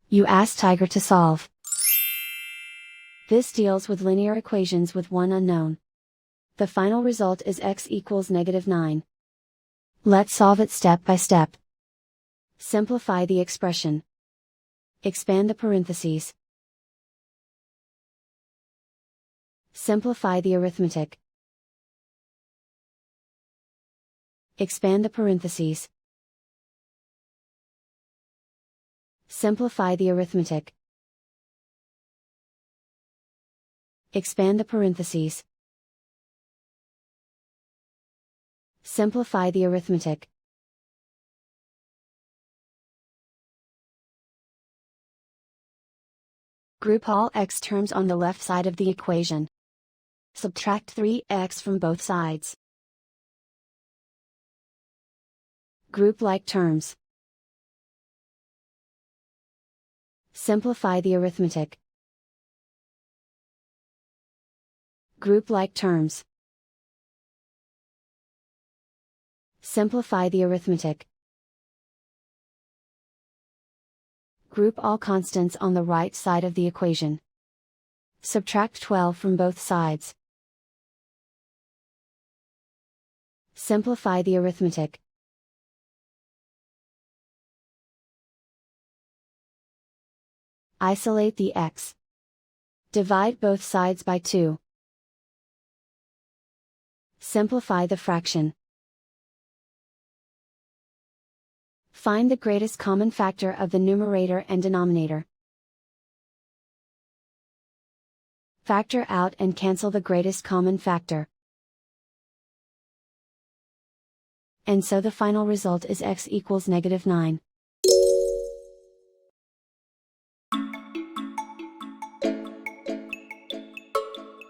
You ask Tiger to solve. This deals with linear equations with one unknown. The final result is x equals -9. Let's solve it step by step. Simplify the expression. Expand the parentheses. Simplify the arithmetic. Expand the parentheses. Simplify the arithmetic. Expand the parentheses. Simplify the arithmetic. Group all x terms on the left side of the equation. Subtract 3x from both sides. Group like terms. Simplify the arithmetic. Group like terms. Simplify the arithmetic. Group all constants on the right side of the equation. Subtract 12 from both sides. Simplify the arithmetic. Isolate the x. Divide both sides by 2. Simplify the fraction. Find the greatest common factor of the numerator and denominator. Factor out and cancel the greatest common factor. And so the final result is x equals -9.